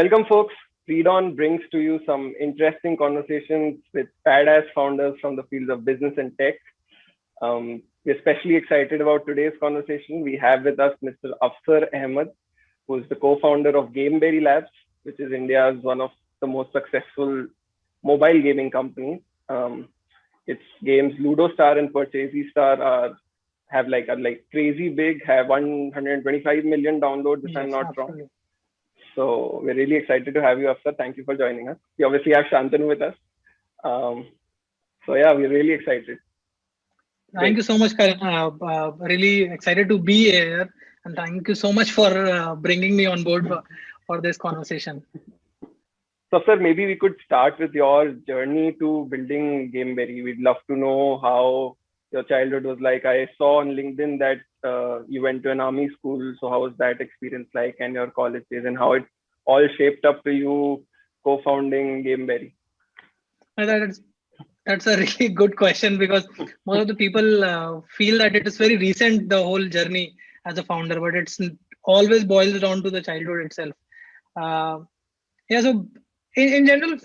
Welcome, folks. ReadOn brings to you some interesting conversations with badass founders from the fields of business and tech. We're especially excited about today's conversation. We have with us Mr. Afsar Ahmed, who is the co-founder of Gameberry Labs, which is India's one of the most successful mobile gaming companies. Its games Ludo Star and Purchasey Star have like crazy big, have 125 million downloads if I'm not wrong. So we're really excited to have you, Afsar. Thank you for joining us. We obviously have Shantanu with us. So yeah, we're really excited. Thank you so much, Karan. Really excited to be here, and thank you so much for bringing me on board for this conversation. So, sir, maybe we could start with your journey to building Gameberry. We'd love to know how your childhood was like. I saw on LinkedIn that you went to an army school. So how was that experience like, and your college days, and how it all shaped up to you co-founding Gameberry? That's a really good question, because most of the people feel that it is very recent, the whole journey as a founder, but it's always boils down to the childhood itself. So in general,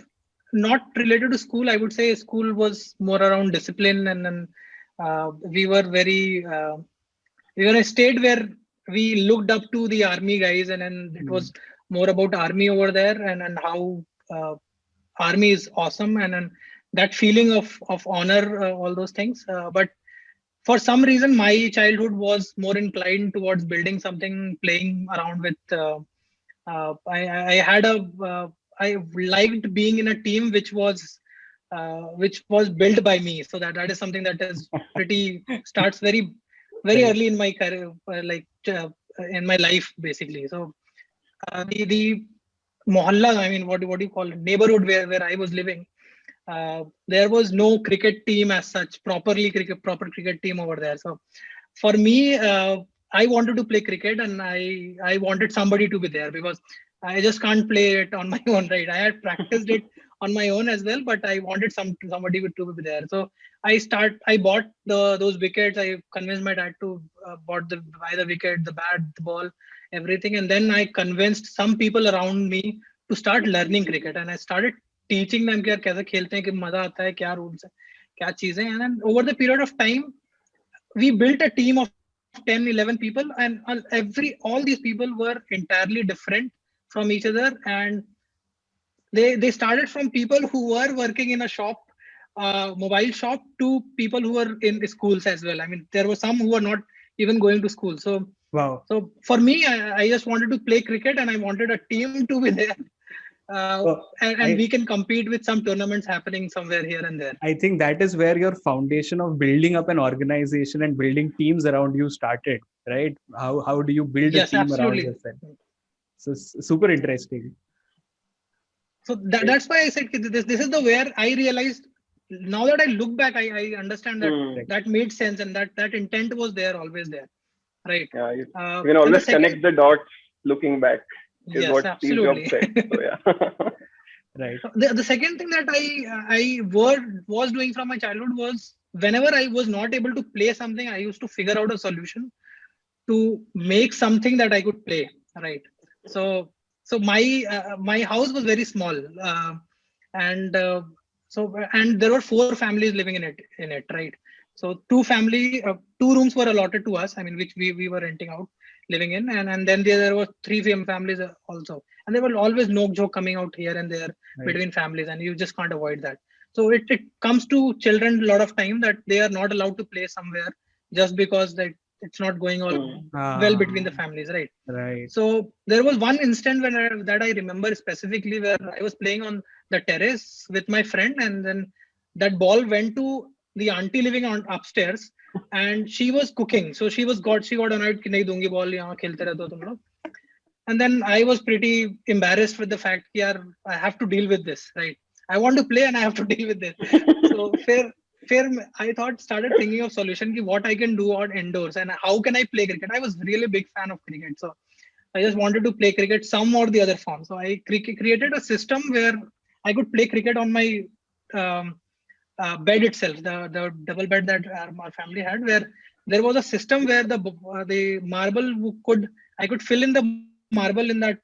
not related to school, I would say school was more around discipline, and then we were in a state where we looked up to the army guys, and then it was more about army over there, and how army is awesome, and that feeling of honor, all those things. But for some reason, my childhood was more inclined towards building something, playing around with. I liked being in a team which was built by me. So that is something that is starts very early in my career, in my life, basically. So the mohalla, I mean, what do you call it, neighborhood where I was living, there was no cricket team as such, proper cricket team over there. So for me, I wanted to play cricket, and I wanted somebody to be there, because I just can't play it on my own, right? I had practiced it on my own as well, but I wanted somebody to be there. So I bought those wickets. I convinced my dad to buy the wicket, the bat, the ball, everything, and then I convinced some people around me to start learning cricket, and I started teaching them कि यार कैसे खेलते हैं, कि मजा आता है, क्या rules है, क्या चीजें हैं. And then over the period of time, we built a team of 10, 11 people, and all these people were entirely different from each other, and they started from people who were working in a shop, mobile shop, to people who were in schools as well. I mean, there were some who were not even going to school. So wow. So for me, I just wanted to play cricket, and I wanted a team to be there. And we can compete with some tournaments happening somewhere here and there. I think that is where your foundation of building up an organization and building teams around you started, right? How do you build a team around yourself? So super interesting. So that's why I said this is the where I realized. Now that I look back, I understand that that made sense, and that intent was there, always there, right? Yeah, you can always connect the dots looking back. Is what absolutely. Steve Jobs said. So, yeah. Right. The second thing that I was doing from my childhood was, whenever I was not able to play something, I used to figure out a solution to make something that I could play. Right. So my house was very small, and there were 4 families living in it. Right. So 2 rooms were allotted to us. I mean, which we were renting out, living in, and then there were 3 families also, and there were always no joke coming out here and there between families, and you just can't avoid that. So it comes to children a lot of time that they are not allowed to play somewhere just because that it's not going all well between the families, right? Right. So there was one instant that I remember specifically, where I was playing on the terrace with my friend, and then that ball went to the auntie living on upstairs, and she was cooking. So she got annoyed कि नहीं दूंगी ball, यहाँ खेलते रहते हो तुम लोग. And then I was pretty embarrassed with the fact that I have to deal with this, right? I want to play and I have to deal with this. So I started thinking of solution, what I can do out indoors and how can I play cricket. I was really a big fan of cricket, so I just wanted to play cricket some or the other form. So I created a system where I could play cricket on my bed itself, the double bed that our family had, where there was a system where the marble I could fill in the marble in that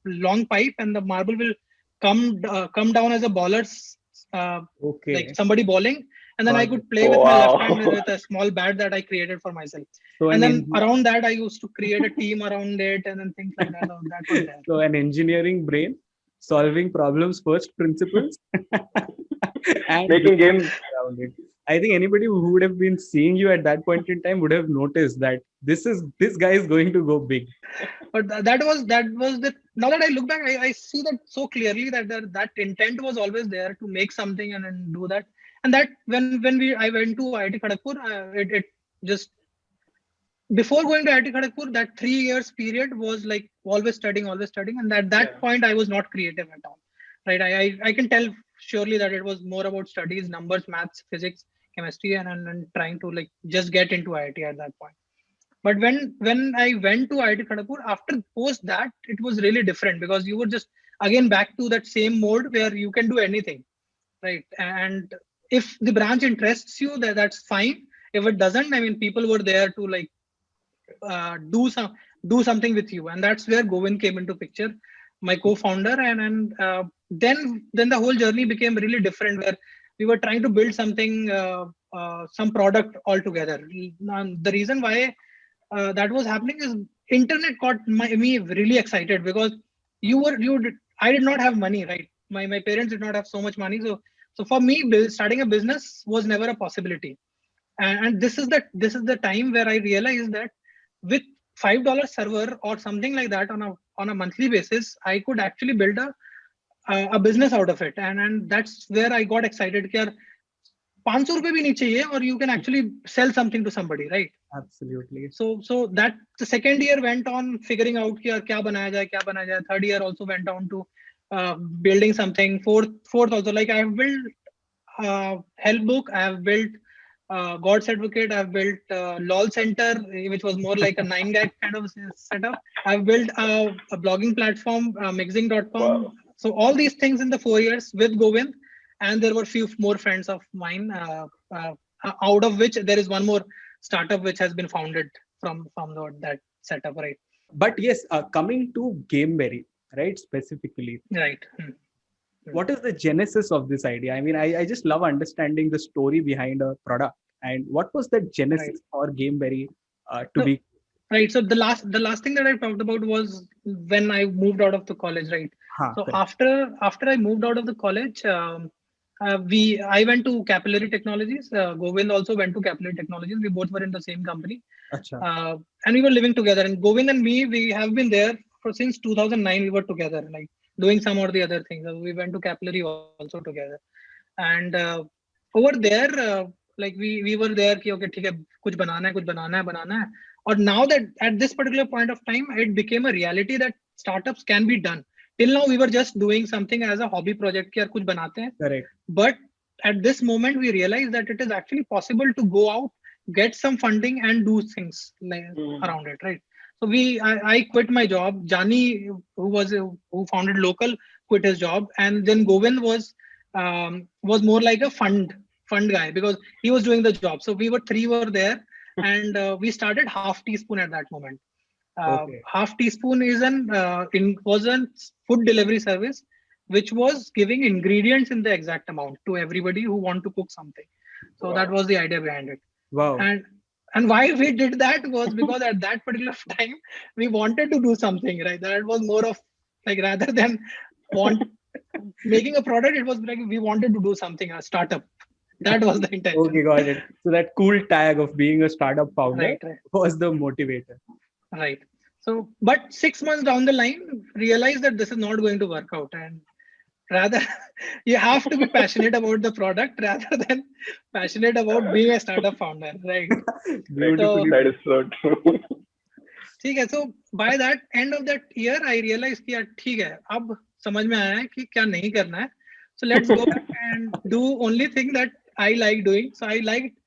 long pipe, and the marble will come down as a bowler's like somebody bowling, and then I could play with my left hand with a small bat that I created for myself. So and then around that I used to create a team around it and then things like that. That was there. So an engineering brain, solving problems first principles, and making games around it. I think anybody who would have been seeing you at that point in time would have noticed that this guy is going to go big. But that was the, now that I look back, I see that so clearly that intent was always there to make something and then do that. And that when I went to IIT Kharagpur, it just, before going to IIT Kharagpur, that 3 years period was like always studying, and at that point I was not creative at all. Right? I can tell surely that it was more about studies, numbers, maths, physics, chemistry, and trying to like just get into IIT at that point. But when I went to IIT Kharagpur, after post that, it was really different, because you were just again back to that same mode where you can do anything, right? And if the branch interests you, that's fine. If it doesn't, I mean, people were there to like do something with you, and that's where Govind came into picture, my co-founder, and then the whole journey became really different, where we were trying to build something, some product altogether. The reason why that was happening is internet got me really excited, because I did not have money, right? My parents did not have so much money, so for me, starting a business was never a possibility. And this is the time where I realized that with $5 server or something like that on a monthly basis, I could actually build a business out of it. And that's where I got excited. That 500 rupees bhi nahi chahiye, or you can actually sell something to somebody, right? Absolutely. So that the second year went on figuring out kya banaya jaye. Third year also went on to building something. Fourth also, like I have built help book, I have built God's Advocate, I've built LOL Center, which was more like a 9gag kind of setup. I've built a blogging platform, mixing.com. Wow. So all these things in the 4 years with Govind, and there were few more friends of mine, out of which there is one more startup which has been founded from that setup, right? But yes, coming to Gameberry, right, specifically. Right. What is the genesis of this idea? I mean, I just love understanding the story behind a product, and what was the genesis for Gameberry to be? Right. So the last thing that I talked about was when I moved out of the college, right? So after I moved out of the college, I went to Capillary Technologies. Govind also went to Capillary Technologies. We both were in the same company, and we were living together. And Govind and me, we have been there since 2009. We were together, like doing some or the other things. We went to Capillary also together, and over there, like we were there. Ki, okay, theek hai, kuch banana hai. Or now that at this particular point of time, it became a reality that startups can be done. Till now, we were just doing something as a hobby project. Ki, kuch banate hain. Correct. But at this moment, we realize that it is actually possible to go out, get some funding, and do things like around it, right? So I quit my job. Jani, who founded Local, quit his job, and then Govind was more like a fund guy, because he was doing the job. So we were there, and we started Half Teaspoon at that moment. Half Teaspoon was a food delivery service, which was giving ingredients in the exact amount to everybody who want to cook something. So that was the idea behind it. Wow. And why we did that was because at that particular time we wanted to do something, right? That was more of like, rather than making a product, it was like we wanted to do something, a startup. That was the intention. Okay, got it. So that cool tag of being a startup founder was the motivator. Right. So, but 6 months down the line, realize that this is not going to work out, and rather you have to be passionate about the product rather than passionate about being a startup founder, right? Beautiful. That is so true. Okay, so by that end of that year, I realized कि यार ठीक है, अब समझ में आया है कि क्या नहीं करना है. So let's go back and do only thing that I like doing. So I liked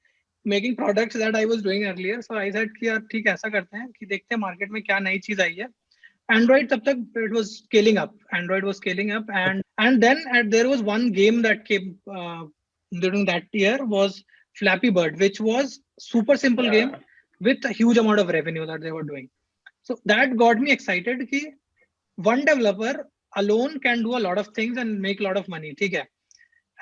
making products that I was doing earlier. So I said कि यार ठीक है, ऐसा करते हैं कि देखते हैं मार्केट में क्या नई चीज आई है. Android तब तक it was scaling up. Android was scaling up, and then there was one game that came during that year was Flappy Bird, which was super simple game with a huge amount of revenue that they were doing. So that got me excited कि one developer alone can do a lot of things and make a lot of money. ठीक है?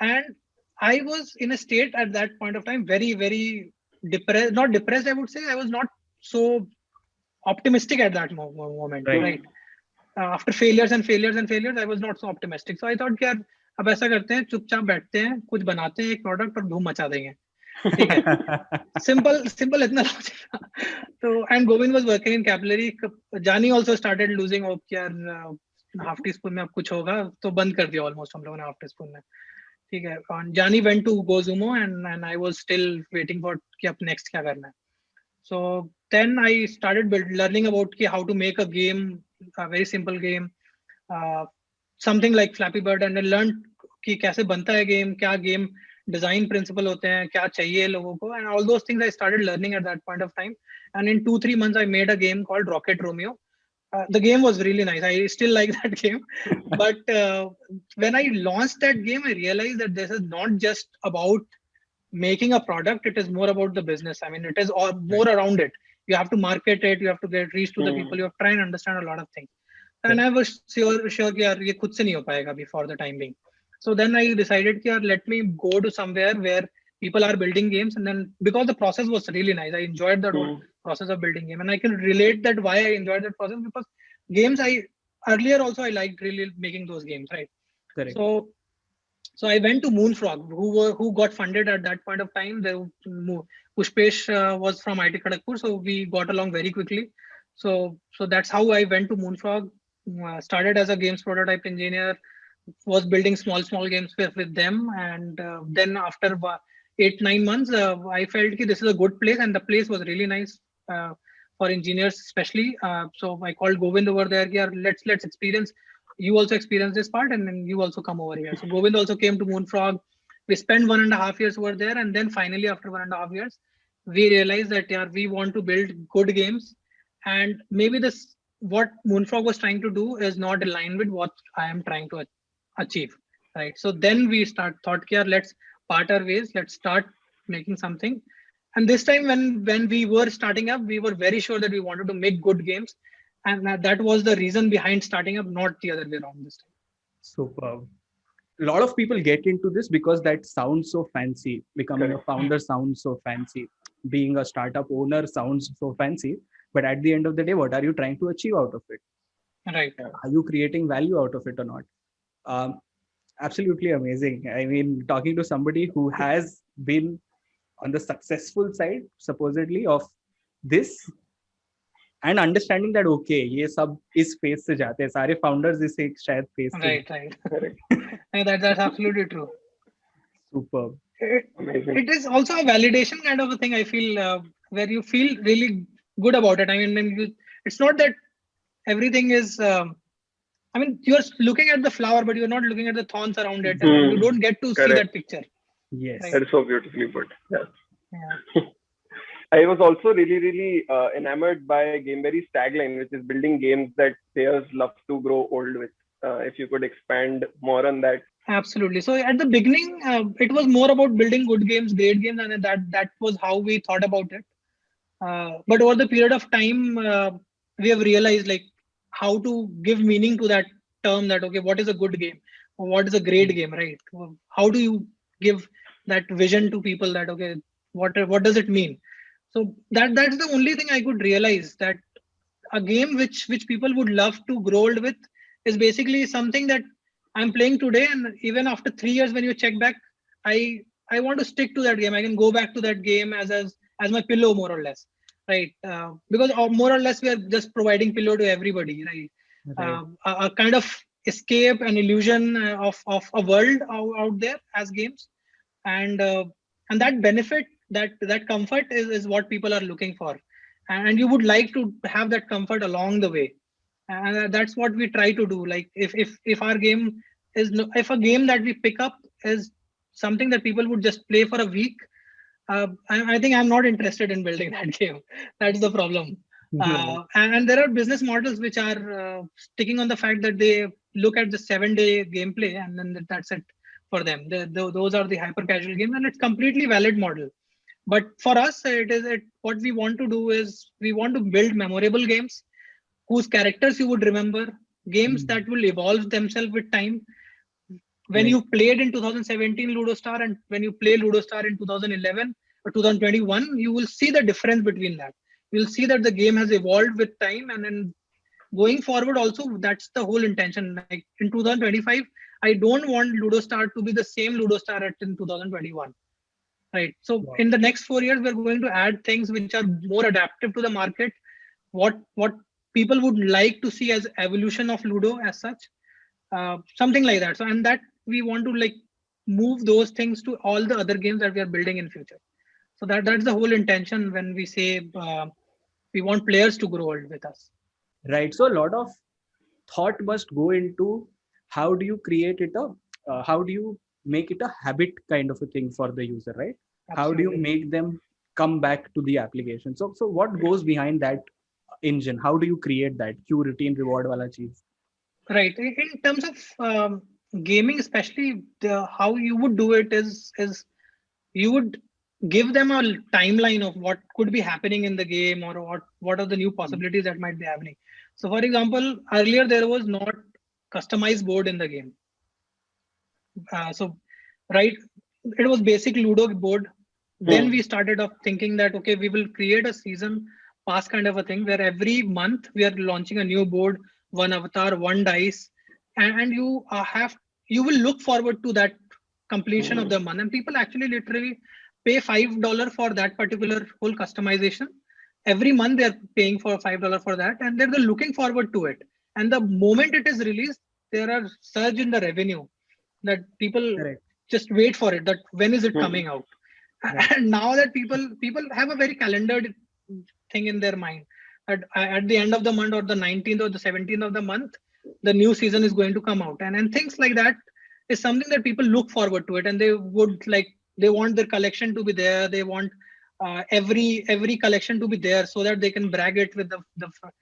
And I was in a state at that point of time very, very depressed. Not depressed, I would say. I was not so optimistic at that moment, right? After failures and failures and failures, I was not so optimistic. So I thought कि यार अब ऐसा करते हैं, चुपचाप बैठते हैं, कुछ बनाते हैं एक प्रोडक्ट और धूम मचा देंगे. ठीक है. Simple इतना logic था. So and Govind was working in Capillary. Jani also started losing hope कि यार half teaspoon में अब कुछ होगा, तो बंद कर दिया almost हम लोगों ने half teaspoon में. ठीक है. And Jani went to GoZumo and I was still waiting for कि अब next क्या करना है. So then I started learning about how to make a game, a very simple game, something like Flappy Bird, and I learned कि कैसे बनता है game, क्या game design principle होते हैं, क्या चाहिए लोगों को, and all those things I started learning at that point of time. And in 2-3 months I made a game called Rocket Romeo. The game was really nice. I still like that game. But when I launched that game, I realized that this is not just about making a product. It is more about the business. I mean, it is all more around it. You have to market it. You have to get reach to the people. You have to try and understand a lot of things. And I was sure कि यार ये खुद से नहीं हो पाएगा अभी for the time being. So then I decided कि यार let me go to somewhere where people are building games, and then because the process was really nice, I enjoyed the whole process of building game, and I can relate that why I enjoyed that process, because games earlier also I liked really making those games, right? Correct. So I went to Moonfrog, who got funded at that point of time. Pushpesh was from IT Kharagpur, so we got along very quickly. So that's how I went to Moonfrog. Started as a games prototype engineer, was building small games with them, and then after 8-9 months, I felt that this is a good place, and the place was really nice for engineers especially. So I called Govind over there. Yeah, let's experience. You also experience this part, and then you also come over here. So Govind also came to Moonfrog. We spent 1.5 years over there, and then finally after 1.5 years, we realized that we want to build good games, and maybe what Moonfrog was trying to do is not aligned with what I am trying to achieve, right? So then we thought let's part our ways, let's start making something. And this time when we were starting up, we were very sure that we wanted to make good games, and that was the reason behind starting up, not the other way around this time. Superb. A lot of people get into this because that sounds so fancy. Becoming a founder sounds so fancy. Being a startup owner sounds so fancy. But at the end of the day, what are you trying to achieve out of it? Right. Are you creating value out of it or not? Absolutely amazing. I mean, talking to somebody who has been on the successful side, supposedly, of this, and understanding that okay, ये सब इस phase से जाते हैं, सारे founders इस एक शायद phase से. Right. That's absolutely true. Superb. It is also a validation kind of a thing, I feel, where you feel really good about it. I mean, it's not that everything is. I mean, you're looking at the flower, but you're not looking at the thorns around it. And you don't get to see that picture. Yes. Right? That is so beautifully put. Yeah. I was also really enamored by Gameberry's tagline, which is building games that players love to grow old with. If you could expand more on that. Absolutely. So at the beginning, it was more about building good games, great games, and that was how we thought about it. But over the period of time, we have realized how to give meaning to that term, that okay, what is a good game, or what is a great game, right? How do you give that vision to people that okay, what does it mean? So that's the only thing I could realize, that a game which people would love to grow old with is basically something that I'm playing today, and even after 3 years when you check back, I want to stick to that game. I can go back to that game as my pillow, more or less, right? Because more or less we are just providing pillow to everybody, right? A kind of escape and illusion of a world out there as games, and that benefit, that comfort is what people are looking for, and you would like to have that comfort along the way, and that's what we try to do. Like if our game if a game that we pick up is something that people would just play for a week, I think I'm not interested in building that game. That's the problem. And there are business models which are sticking on the fact that they look at the 7-day gameplay and then that's it for them. Those are the hyper casual games, and it's completely valid model. But for us, what we want to do is we want to build memorable games whose characters you would remember, games that will evolve themselves with time. When you played in 2017 Ludo Star and when you play Ludo Star in 2011 or 2021, you will see the difference between that. You'll see that the game has evolved with time, and then going forward also, that's the whole intention. Like in 2025, I don't want Ludo Star to be the same Ludo Star at in 2021. Right. So in the next 4 years, we're going to add things which are more adaptive to the market. What people would like to see as evolution of Ludo as such, something like that. So and that we want to like move those things to all the other games that we are building in future. So that's the whole intention when we say we want players to grow old with us. Right. So a lot of thought must go into how do you create it how do you make it a habit kind of a thing for the user, right? Absolutely. How do you make them come back to the application? So what goes behind that engine? How do you create that cue routine reward wala cheez? Right. In terms of gaming, especially how you would do it is you would give them a timeline of what could be happening in the game, or what are the new possibilities that might be happening. So for example, earlier there was not customized board in the game. So right, it was basic Ludo board. Then we started off thinking that, okay, we will create a season pass kind of a thing where every month we are launching a new board, one avatar, one dice, and you will look forward to that completion of the month. And people actually literally pay $5 for that particular whole customization. Every month they're paying for $5 for that, and they're looking forward to it. And the moment it is released, there are surge in the revenue that people just wait for it. That when is it coming out? And now that people have a very calendared thing in their mind that at the end of the month or the 19th or the 17th of the month, the new season is going to come out, and things like that is something that people look forward to it, and they want their collection to be there. They want every collection to be there so that they can brag it with the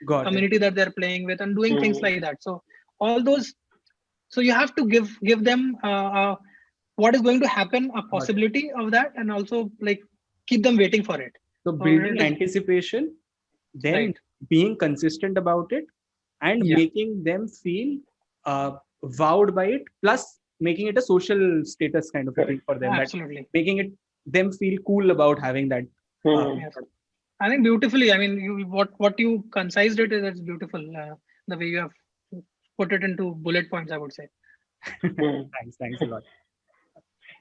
community that they're playing with, and doing things like that. So all those, so you have to give them what is going to happen, a possibility of that, and also like keep them waiting for it. So building anticipation, then being consistent about it, and making them feel wowed by it, plus making it a social status kind of a thing for them. Absolutely. Making them feel cool about having that. Yes. I think beautifully. I mean, what you concised it is beautiful. The way you have put it into bullet points, I would say. Thanks a lot.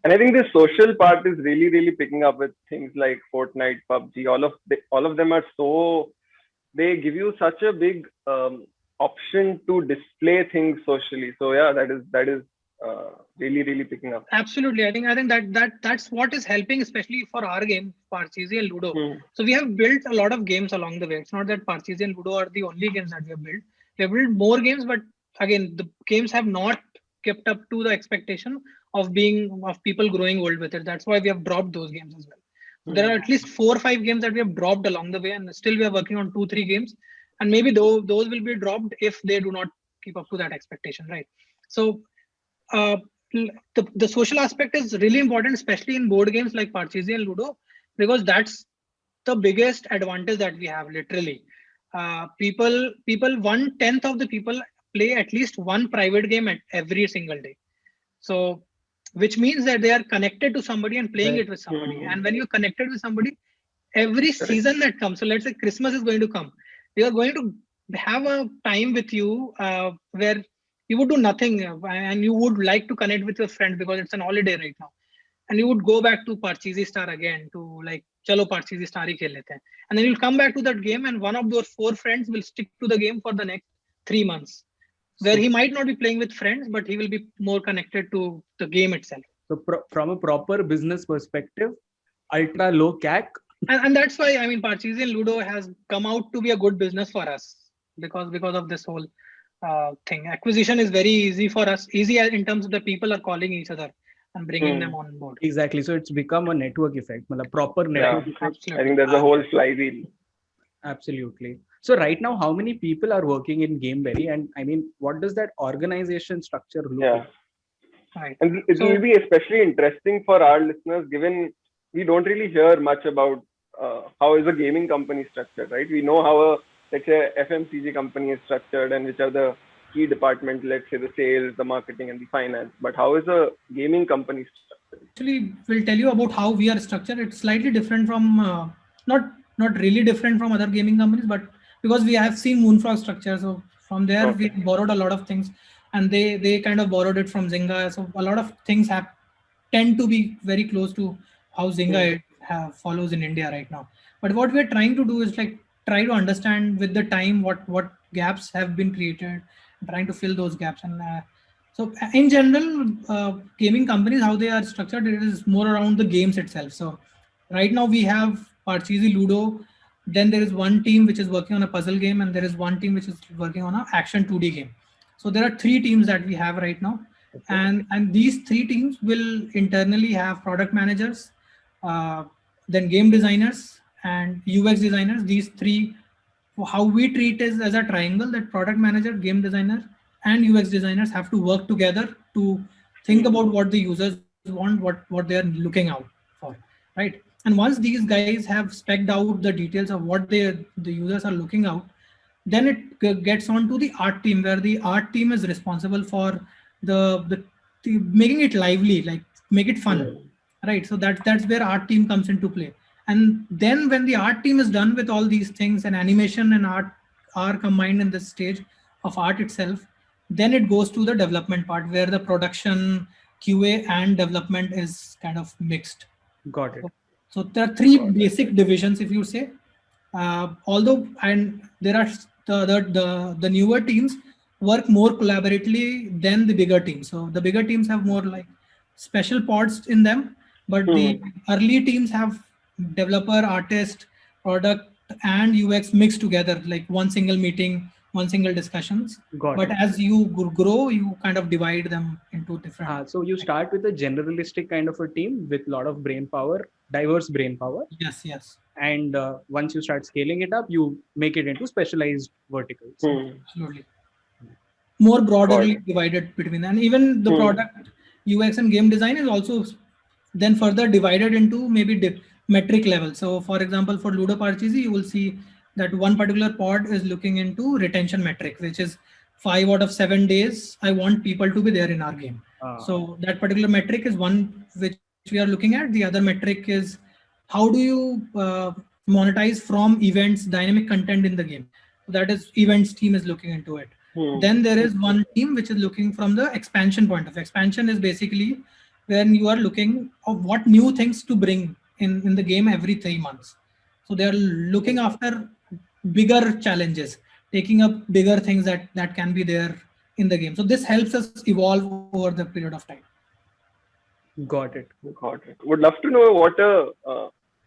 And I think the social part is really, really picking up with things like Fortnite, PUBG. All of them are they give you such a big option to display things socially. So yeah, that is really, really picking up. Absolutely. I think that's what is helping, especially for our game, Parcheesi and Ludo. So we have built a lot of games along the way. It's not that Parcheesi and Ludo are the only games that we have built. We have built more games, but again, the games have not kept up to the expectation of people growing old with it. That's why we have dropped those games as well. So there are at least 4 or 5 games that we have dropped along the way, and still we are working on 2-3 games, and maybe those will be dropped if they do not keep up to that expectation, right? So the social aspect is really important, especially in board games like Parcheesi and Ludo, because that's the biggest advantage that we have. Literally, people 1/10 of the people play at least one private game at every single day. So which means that they are connected to somebody and playing it with somebody. And when you're connected with somebody, every season that comes, so let's say Christmas is going to come, you are going to have a time with you where you would do nothing, and you would like to connect with your friend because it's an holiday right now, and you would go back to Parcheesi Star again to like, chalo Parcheesi Star hi khel lete hain. And then you'll come back to that game, and one of those 4 friends will stick to the game for the next 3 months, where he might not be playing with friends, but he will be more connected to the game itself. So from a proper business perspective, ultra low CAC. And that's why, I mean, Parcheesi and Ludo has come out to be a good business for us because of this whole thing. Acquisition is very easy for us, easy in terms of the people are calling each other and bringing them on board. Exactly. So it's become a network effect, a proper network effect. Absolutely. I think there's a whole flywheel. Absolutely. So right now, how many people are working in Gameberry? And I mean, what does that organization structure look like? Right. And it will be especially interesting for our listeners, given we don't really hear much about how is a gaming company structured, right? We know how let's say FMCG company is structured and which are the key departments, let's say the sales, the marketing, and the finance. But how is a gaming company structured? Actually, we'll tell you about how we are structured. It's slightly different from not really different from other gaming companies, but because we have seen Moonfrog structure, so from there we borrowed a lot of things, and they kind of borrowed it from Zynga. So a lot of things have tend to be very close to how Zynga follows in India right now. But what we're trying to do is like try to understand with the time what gaps have been created, trying to fill those gaps. And so in general, gaming companies, how they are structured, it is more around the games itself. So right now we have Parcheesi Ludo. Then there is one team which is working on a puzzle game, and there is one team which is working on an action 2D game. So there are three teams that we have right now. And these three teams will internally have product managers, then game designers and UX designers. These three, how we treat is as a triangle, that product manager, game designer, and UX designers have to work together to think about what the users want, what they're looking out for, right? And once these guys have spec'd out the details of what the users are looking out, then it gets on to the art team, where the art team is responsible for the making it lively, like make it fun, right? So that's where art team comes into play. And then when the art team is done with all these things, and animation and art are combined in this stage of art itself, then it goes to the development part, where the production, QA, and development is kind of mixed. Got it. So there are three basic divisions, if you say. Although, and there are the newer teams work more collaboratively than the bigger teams. So the bigger teams have more like special pods in them, but the early teams have developer, artist, product, and UX mixed together, like one single meeting, one single discussions. But as you grow, you kind of divide them into different. So you start with a generalistic kind of a team with a lot of brain power, diverse brain power. Yes. And once you start scaling it up, you make it into specialized verticals. Absolutely. More broadly divided between them. And even the product, UX, and game design is also then further divided into maybe metric level. So for example, for Ludo Parcheesi, you will see that one particular pod is looking into retention metric, which is 5 out of 7 days I want people to be there in our game. So that particular metric is one which we are looking at. The other metric is how do you monetize from events, dynamic content in the game. That is, events team is looking into it. Then there is one team which is looking from the expansion point of view. Expansion is basically when you are looking of what new things to bring in the game every 3 months. So they are looking after bigger challenges, taking up bigger things that can be there in the game. So this helps us evolve over the period of time. Got it. Would love to know what are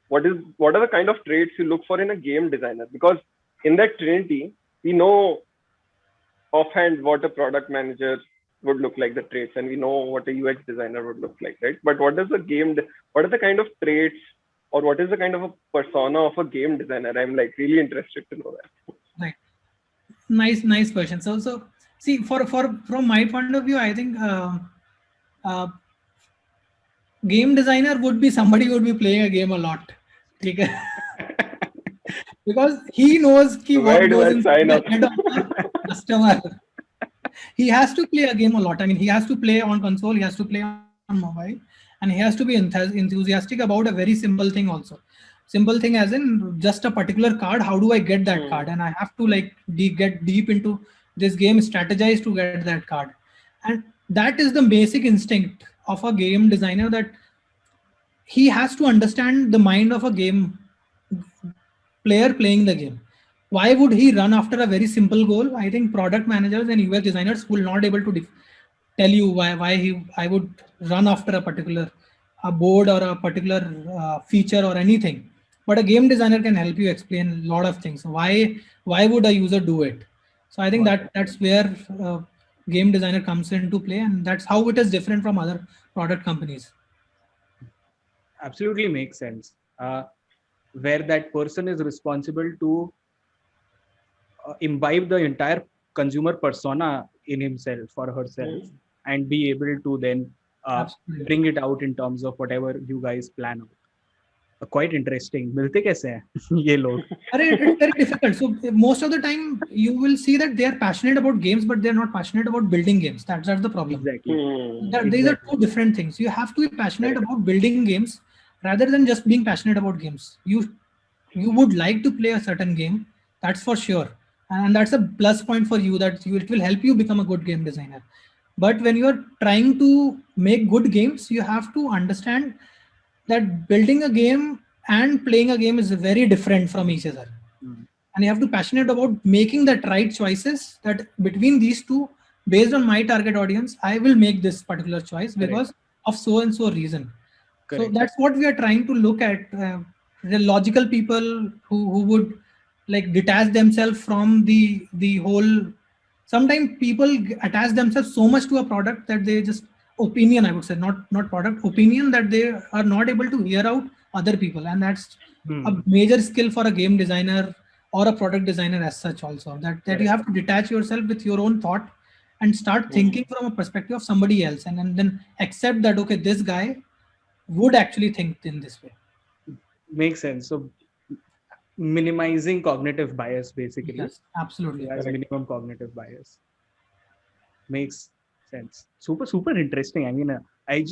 the kind of traits you look for in a game designer, because in that trinity we know offhand what a product manager would look like, the traits, and we know what a UX designer would look like, right? But what are the kind of traits, or what is the kind of a persona of a game designer? I'm like really interested to know that. Right. Nice question. So see, from my point of view, I think game designer would be somebody who would be playing a game a lot. Because he knows what goes inside the head of the customer. He has to play a game a lot. I mean, he has to play on console, he has to play on mobile, and he has to be enthusiastic about a very simple thing also. Simple thing as in just a particular card, how do I get that card? And I have to like get deep into this game, strategize to get that card. And that is the basic instinct of a game designer, that he has to understand the mind of a game player playing the game. Why would he run after a very simple goal? I think product managers and UX designers will not able to tell you why I would run after a particular board or a particular feature or anything. But a game designer can help you explain a lot of things. Why would a user do it? So I think that's where game designer comes into play, and that's how it is different from other product companies. Absolutely makes sense. Where that person is responsible to imbibe the entire consumer persona in himself or herself, and be able to then bring it out in terms of whatever you guys plan out. quite interesting. मिलते कैसे हैं ये लोग? It's very difficult. So most of the time you will see that they are passionate about games, but they're not passionate about building games. That's the problem. Exactly. These are two different things. You have to be passionate about building games rather than just being passionate about games. You would like to play a certain game, that's for sure, and that's a plus point for you, that it will help you become a good game designer. But when you are trying to make good games, you have to understand that building a game and playing a game is very different from each other. And you have to be passionate about making that right choices, that between these two, based on my target audience, I will make this particular choice because of so and so reason. So that's what we are trying to look at. The logical people who would like detach themselves from the whole. Sometimes people attach themselves so much to a product that they just opinion, I would say, not product, opinion, that they are not able to hear out other people, and that's a major skill for a game designer or a product designer as such also, that you have to detach yourself with your own thought and start thinking from a perspective of somebody else, and then accept that, okay, this guy would actually think in this way. Makes sense. So minimizing cognitive bias, basically. Yes, absolutely. As minimum cognitive bias. Makes sense. Super interesting. I mean, I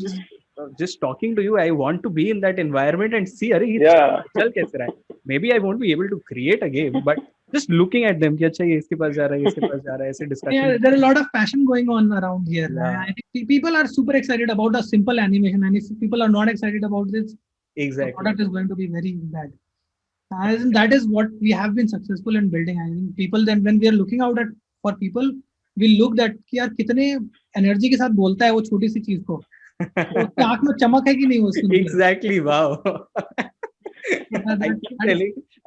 just talking to you, I want to be in that environment and see, चल कैसे रहा है? Maybe I won't be able to create a game, but just looking at them, कि अच्छा ये इसके पास जा रहा है, इसके पास जा रहा है, ऐसे discussion. Yeah, there are a lot of passion going on around here. Yeah. I think people are super excited about a simple animation, and if people are not excited about this, exactly, the product is going to be very bad. That is what we have been successful in building. I think people, then when we are looking out at for people, we look at कि यार कितने energy के साथ बोलता है वो छोटी सी चीज को, उसकी आंख में चमक है कि नहीं वो सुनती है. Exactly, wow.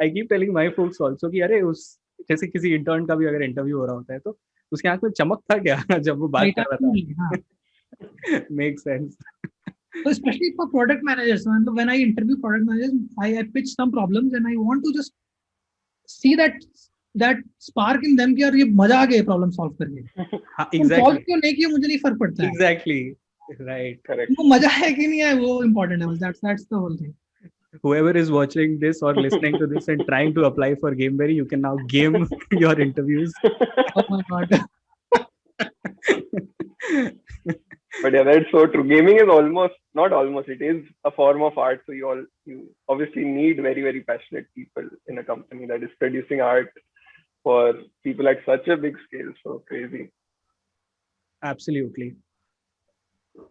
I keep telling my folks also कि अरे उस जैसे किसी इंटर्न का भी अगर इंटरव्यू हो रहा होता है तो उसकी आंख में चमक था क्या जब वो बात कर रहा था. Makes sense. So especially for product managers, when I interview product managers, I pitch some problems and I want to just see that spark in them कि यार ये मजा आ गया प्रॉब्लम सॉल्व करके. सॉल्व क्यों नहीं किया मुझे नहीं फर्क पड़ता है. Exactly, right, correct. वो मजा है कि नहीं है वो important है. That's the whole thing. Whoever is watching this or listening to this and trying to apply for Gameberry, you can now game your interviews. Oh my god. But yeah, that's so true. Gaming is not almost, it is a form of art. So you obviously need very, very passionate people in a company that is producing art for people at such a big scale. So crazy. Absolutely.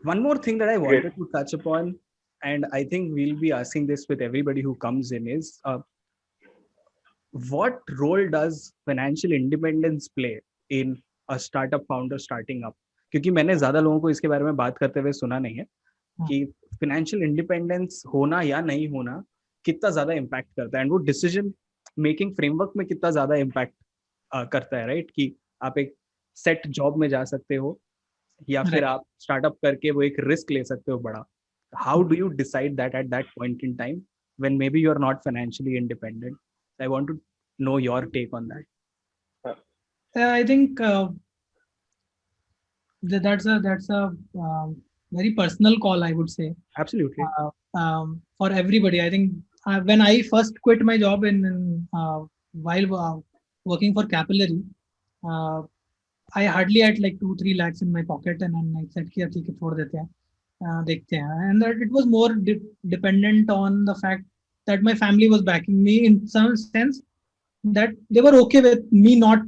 One more thing that I wanted to touch upon, and I think we'll be asking this with everybody who comes in, is what role does financial independence play in a startup founder starting up? क्योंकि मैंने ज्यादा लोगों को इसके बारे में बात करते हुए सुना नहीं है कि फाइनेंशियल इंडिपेंडेंस होना या नहीं होना कितना ज्यादा इम्पैक्ट करता है, एंड वो डिसीजन मेकिंग फ्रेमवर्क में कितना ज्यादा इम्पैक्ट करता है, राइट? कि आप एक सेट जॉब में जा सकते हो या फिर आप स्टार्टअप करके वो एक रिस्क ले सकते हो बड़ा. How do you decide that at that point in time when maybe you are not financially independent? I want to know your take on that. I think that's a very personal call, I would say. Absolutely. For everybody, I think when I first quit my job while working for Capillary, I hardly had like 2-3 lakhs in my pocket, and then I said कि ठीक है छोड़ देते हैं, देखते हैं. And that it was more dependent on the fact that my family was backing me in some sense, that they were okay with me not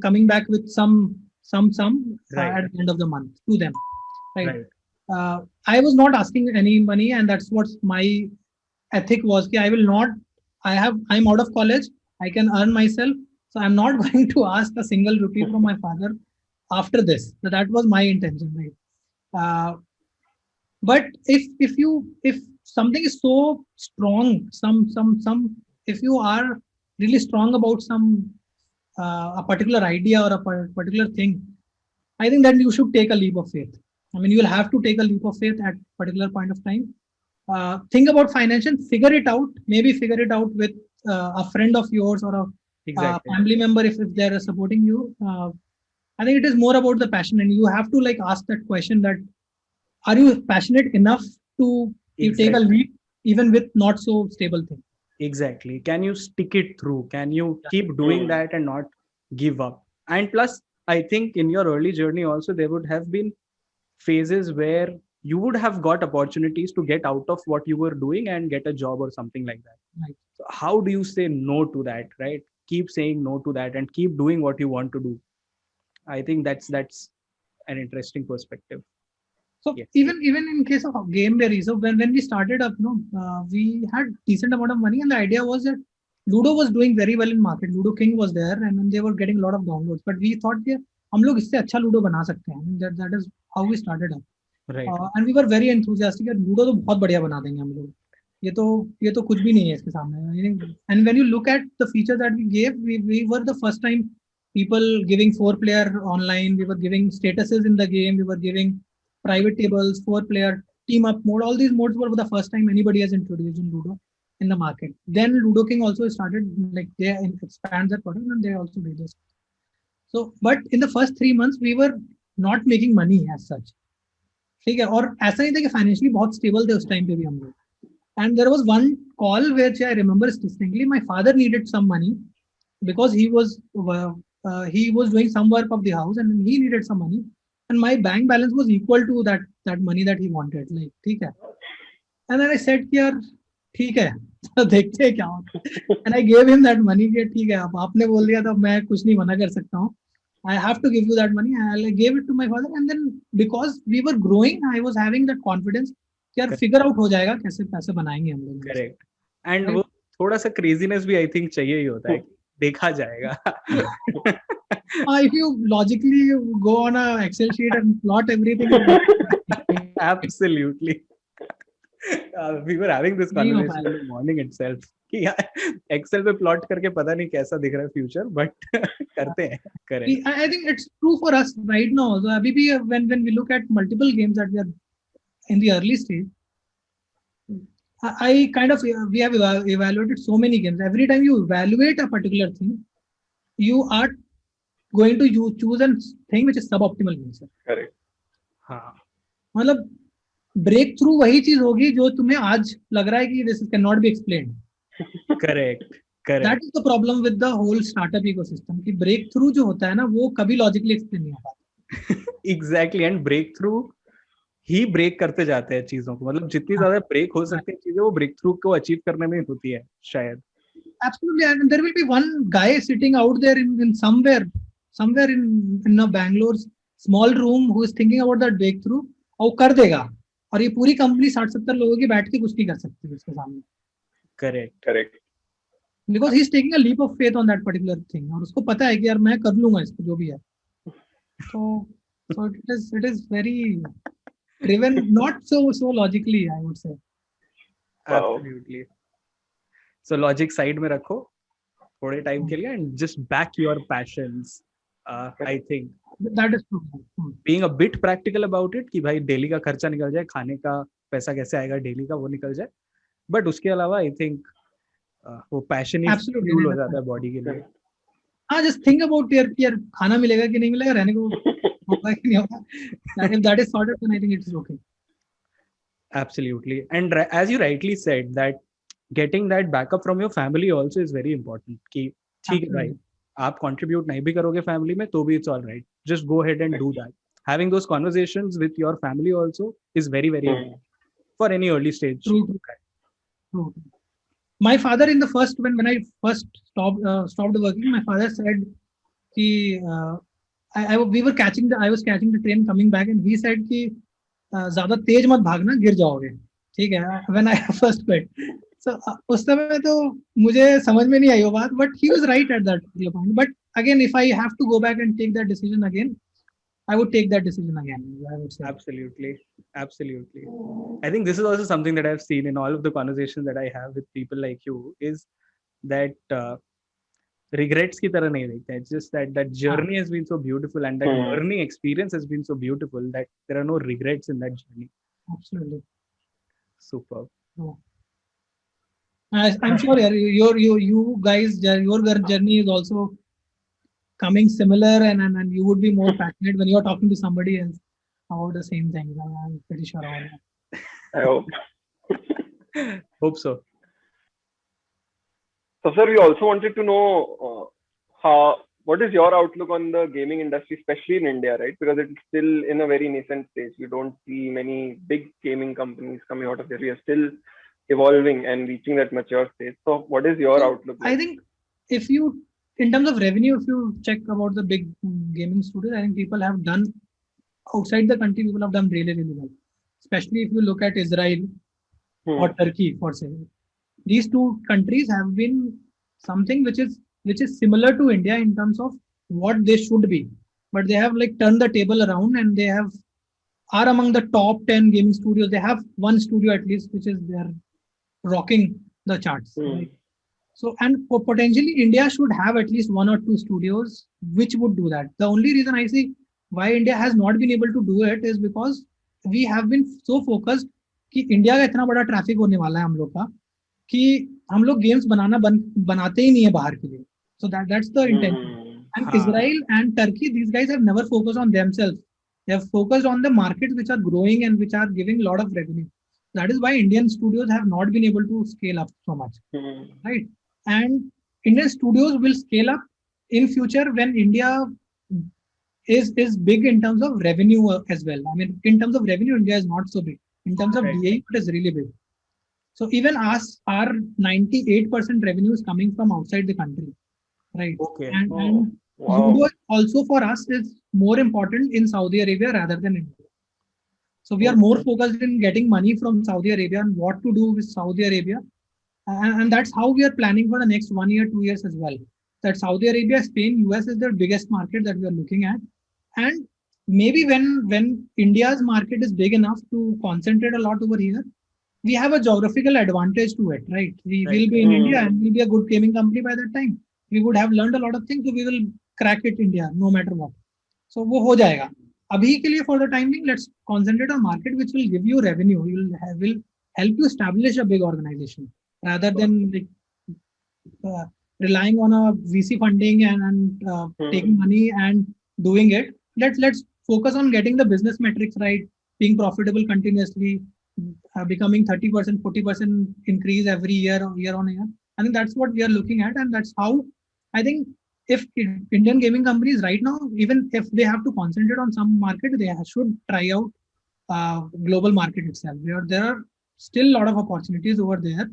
coming back with some at the end of the month to them, right? I was not asking any money, and that's what my ethic was. I will not. I'm out of college. I can earn myself, so I'm not going to ask a single rupee from my father after this. So that was my intention, right? But if something is so strong, if you are really strong about a particular idea or a particular thing, I think that you should take a leap of faith. I mean, you will have to take a leap of faith at a particular point of time. Think about financial, figure it out. Maybe figure it out with a friend of yours or a family member if they are supporting you. I think it is more about the passion, and you have to like ask that question: that are you passionate enough to take a leap even with not so stable thing. Exactly. Can you stick it through? Can you keep doing that and not give up? And plus, I think in your early journey also, there would have been phases where you would have got opportunities to get out of what you were doing and get a job or something like that. Right. So how do you say no to that, right? Keep saying no to that and keep doing what you want to do. I think that's an interesting perspective. So Yes. even in case of Gameberry, so when we started up, we had decent amount of money, and the idea was that Ludo was doing very well in market. Ludo King was there, and then they were getting a lot of downloads. But we thought that हम लोग इससे अच्छा Ludo बना सकते हैं. I mean, that is how we started up. Right. And we were very enthusiastic that Ludo तो बहुत बढ़िया बना देंगे हम लोग. ये तो कुछ भी नहीं है इसके सामने. And when you look at the features that we gave, we were the first time people giving 4-player online. We were giving statuses in the game. We were giving private tables, 4-player, team up mode. All these modes were the first time anybody has introduced in Ludo in the market. Then Ludo King also started, like, they expand their product and they also did this. So, but in the first 3 months, we were not making money as such. ठीक है, और ऐसा नहीं था कि financially बहुत stable थे उस टाइम पे भी हम लोग. And there was one call which I remember distinctly. My father needed some money because he was doing some work of the house and he needed some money. And my bank balance was equal to that money that he wanted. Like, ठीक है. And then I said कि यार ठीक है, तो देखते हैं क्या होता है. And I gave him that money कि ठीक है, अब आपने बोल दिया तो मैं कुछ नहीं मना कर सकता हूँ. I have to give you that money. I gave it to my father, and then because we were growing, I was having that confidence कि यार figure out हो जाएगा कैसे पैसे बनाएंगे हम लोग. Correct. And वो थोड़ा सा craziness भी I think चाहिए ही होता है. देखा जाएगा. If you logically go on a Excel sheet and plot everything. Absolutely. We were having this conversation in the morning itself. कि यार Excel पे plot करके पता नहीं कैसा दिख रहा है future, but करते हैं. Correct. I think it's true for us right now. So maybe when we look at multiple games that we are in the early stage, I kind of, we have evaluated so many games. Every time you evaluate a particular thing, you are going to choose a thing which is suboptimal in nature. Correct. हाँ. मतलब break through वही चीज होगी जो तुम्हें आज लग रहा है कि this cannot be explained. Correct. Correct. That is the problem with the whole startup ecosystem. कि breakthrough जो होता है ना, वो कभी logically explain नहीं हो पाता. Exactly. And breakthrough he break करते जाते हैं चीजों को. मतलब जितनी ज्यादा break हो सकती है चीजें, वो breakthrough को achieve करने में होती है शायद. Absolutely. And there will be one guy sitting out there in somewhere in a Bangalore's small room who is thinking about that breakthrough, और कर देगा. और ये पूरी कंपनी 60-70 लोगों की बैठ के कुछ नहीं कर सकती उसके सामने. Correct. Because he's taking a leap of faith on that particular thing. और उसको पता है कि यार मैं कर लूंगा इसको जो भी है. So it is very driven, not so logically, I would say. Wow. Absolutely. So logic side में रखो थोड़े time के लिए and just back your passions. I think that is true. Being a bit practical about it कि भाई daily का खर्चा निकल जाए, खाने का पैसा कैसे आएगा डेली का वो निकल जाए, but उसके अलावा I think वो पैशन ही फ्यूल हो जाता है बॉडी के लिए. हाँ, just think about यार खाना मिलेगा कि नहीं मिलेगा, रहने को होगा कि नहीं होगा. If that is sorted, then I think it is okay. Absolutely. And as you rightly said that getting that backup from your family also is very important. कि ठीक है भाई, आप contribute नहीं भी करोगे family में तो भी it's all right. Just go ahead and do that. Having those conversations with your family also is very important for any early stage. True. My father in the first, when I first stopped working, my father said कि I was catching the train coming back, and he said कि ज़्यादा तेज मत भागना, गिर जाओगे. ठीक है. When I first quit. So उस समय तो मुझे समझ में नहीं आई वो बात, but he was right at that point. But again, if I have to go back and take that decision again, I would take that decision again. I would say. Absolutely. I think this is also something that I've seen in all of the conversations that I have with people like you is that regrets की तरह नहीं देखते. It's just that journey has been so beautiful and that learning experience has been so beautiful that there are no regrets in that journey. Absolutely. Superb. I'm sure you guys, your journey is also coming similar, and you would be more passionate when you're talking to somebody else about the same thing. I'm pretty sure about that. I hope. Hope so. So, sir, we also wanted to know what is your outlook on the gaming industry, especially in India, right? Because it's still in a very nascent stage. You don't see many big gaming companies coming out of there. We are still evolving and reaching that mature stage. So, what is your So outlook I like? think if you, in terms of revenue, if you check about the big gaming studios, I think people have done outside the country, people have done really, really well. Especially if you look at Israel or Turkey, for say, these two countries have been something which is similar to India in terms of what they should be, but they have like turned the table around and they have are among the top 10 gaming studios. They have one studio at least which is they're rocking the charts, right? So, and potentially India should have at least one or two studios which would do that. The only reason I see why India has not been able to do it is because we have been so focused कि India का इतना बड़ा traffic होने वाला है हम लोग का कि हम लोग गेम्स बनाते ही नहीं है बाहर के लिए. So that's the intention. And Israel and Turkey, these guys have never focused on themselves. They have focused on the markets which are growing and which are giving a lot of revenue. That is why Indian studios have not been able to scale up so much, right? And Indian studios will scale up in future when India is big in terms of revenue as well. I mean, in terms of revenue, India is not so big. In terms of DAU, it is really big. So even us, our 98% revenue is coming from outside the country, right? Okay. And Ludo also for us is more important in Saudi Arabia rather than India. So we are more focused in getting money from Saudi Arabia and what to do with Saudi Arabia. And that's how we are planning for the next 1 year, 2 years as well. That Saudi Arabia, Spain, US is the biggest market that we are looking at. And maybe when India's market is big enough to concentrate a lot over here, we have a geographical advantage to it, right? We will be in India and we'll be a good gaming company by that time. We would have learned a lot of things, so we will crack it India no matter what. So वो हो जाएगा. अभी के लिए for the time being, let's concentrate on market which will give you revenue. Will help you establish a big organization rather than like, relying on a VC funding and taking money and doing it. Let's focus on getting the business metrics right, being profitable continuously, becoming 30%, 40% increase every year on year. I think that's what we are looking at, and that's how I think if Indian gaming companies right now, even if they have to concentrate on some market, they should try out global market itself. There are still a lot of opportunities over there,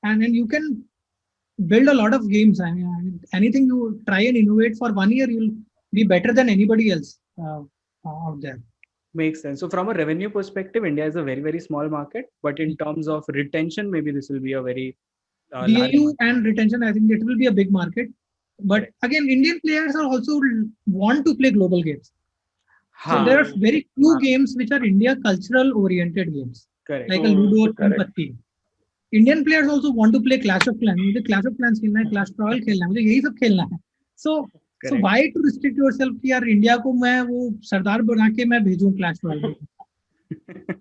and then you can build a lot of games. I mean, anything you try and innovate for 1 year, you'll be better than anybody else out there. Makes sense. So from a revenue perspective, India is a very, very small market, but in terms of retention, maybe this will be a very DAU and retention, I think it will be a big market. But again, Indian players are also want to play global games. So there are very few games which are India cultural oriented games. Correct. Like a Ludo, Patti. Indian players also want to play Clash of Clans. मुझे Clash of Clans खेलना है, Clash Royale खेलना है, मुझे यही सब खेलना है. So why to restrict yourself कि यार इंडिया को मैं वो सरदार बना के मैं भेजूं Clash Royale?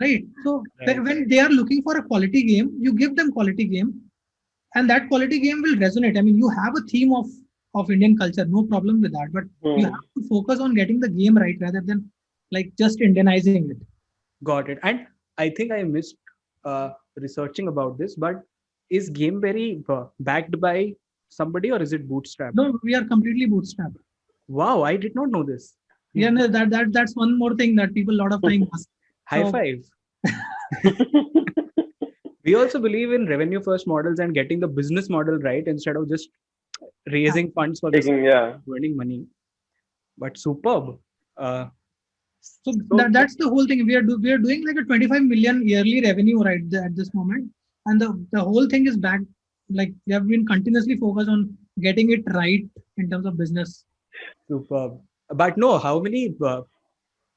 Right. So when they are looking for a quality game, you give them quality game, and that quality game will resonate. I mean, you have a theme of Indian culture, no problem with that, but you have to focus on getting the game right rather than like just Indianizing it. Got it. And I think I missed researching about this, but is Gameberry backed by somebody or is it bootstrapped? No, we are completely bootstrapped. Wow, I did not know this. Yeah, no, that's one more thing that people a lot of time ask. High five. We also believe in revenue first models and getting the business model right instead of just raising funds for earning money. But superb. So that's the whole thing. We are doing like a 25 million yearly revenue right at this moment, and the whole thing is back. Like we have been continuously focused on getting it right in terms of business. Superb. But no, how many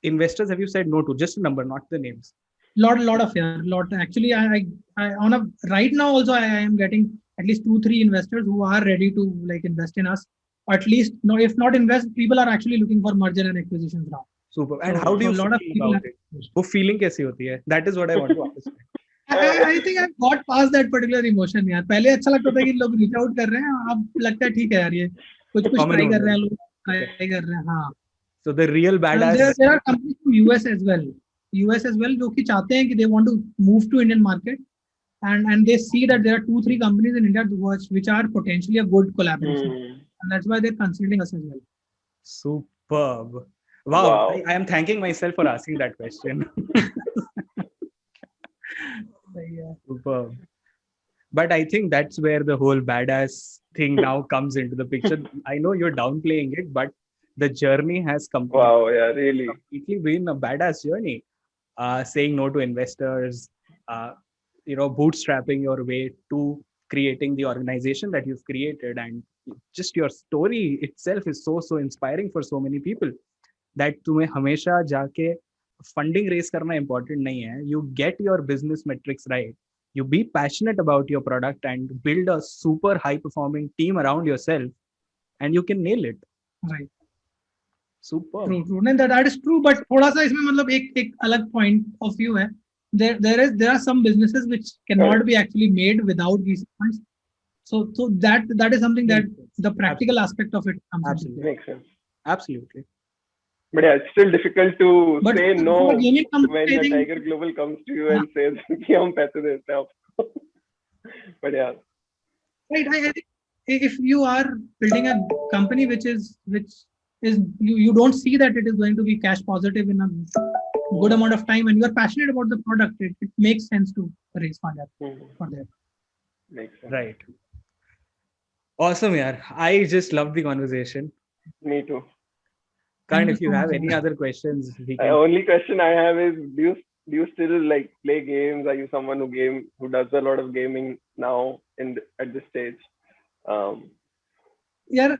investors have you said no to? Just a number, not the names. Lot actually. I on a right now also I am getting at least 2-3 investors who are ready to like invest in us. At least no, if not invest, people are actually looking for merger and acquisitions now. Super. And how do you feel about it? वो feeling कैसी होती है? That is what I want to understand. I think I've got past that particular emotion यार. पहले अच्छा लगता था कि लोग reach out कर रहे हैं, अब लगता है ठीक है यार ये कुछ try कर रहे हैं लोग try कर रहे हैं हाँ. So the real badass. There are companies from US as well जो कि चाहते हैं कि they want to move to Indian market, and they see that there are 2-3 companies in India which are potentially a good collaboration, and that's why they're considering us as well. Superb. Wow. Wow. I am thanking myself for asking that question. Yeah. Superb. But I think that's where the whole badass thing now comes into the picture. I know you're downplaying it, but the journey has Wow, yeah, really. completely been a badass journey. Saying no to investors, bootstrapping your way to creating the organization that you've created, and just your story itself is so inspiring for so many people that तुम्हें हमेशा जाके funding raise करना important नहीं है. You get your business metrics right. You be passionate about your product and build a super high performing team around yourself, and you can nail it. Right. Super. True. And that is true. But थोड़ा सा इसमें मतलब एक अलग point of view है. There are some businesses which cannot be actually made without these funds. So that is something that the practical aspect of it comes Absolutely. Makes sense. Absolutely. But yeah, it's still difficult to But say no for a gaming company, when I the think- Tiger Global comes to you and says कि हम पैसे देते हैं आपको. But yeah, Right. I think if you are building a company which is you don't see that it is going to be cash positive in a good amount of time, and you are passionate about the product, it makes sense to raise fund for that. makes sense. Right. Awesome, yaar. I just loved the conversation. Me too. Karan, Thank you if you so have much. any other questions, we The can. only question I have is, do you still like play games? Are you someone who does a lot of gaming now at this stage? यार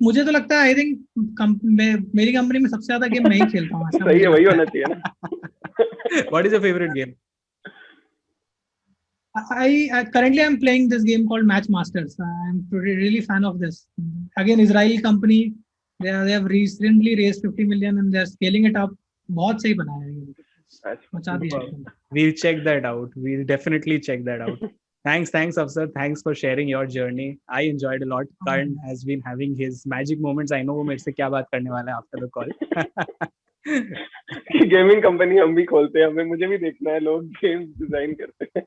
मुझे तो लगता है I think मेरी company में सबसे ज्यादा game मैं ही खेलता हूँ. सही है, वही होना चाहिए ना. What is your favorite game? I currently I'm playing this game called Match Masters. I'm really fan of this. Again, Israeli company. They have recently raised 50 million and they're scaling it up. बहुत सही बनाया है ये. मचा दिया है. We'll check that out. We'll definitely check that out. Thanks, Afsar. Thanks for sharing your journey. I enjoyed a lot. Karan has been having his magic moments. I know वो मेरे से क्या बात करने वाला है after the call. Gaming company हम भी खोलते हैं, हमें मुझे भी देखना है लोग गेम्स डिजाइन करते हैं.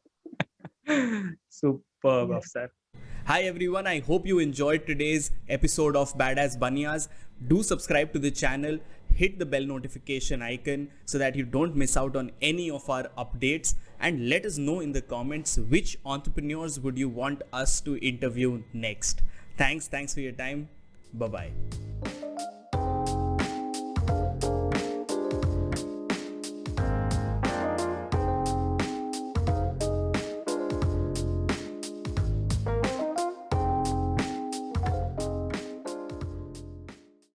Superb, Afsar. Hi everyone, I hope you enjoyed today's episode of Badass Baniyaas. Do subscribe to the channel, hit the bell notification icon so that you don't miss out on any of our updates, and let us know in the comments which entrepreneurs would you want us to interview next. Thanks for your time. Bye-bye.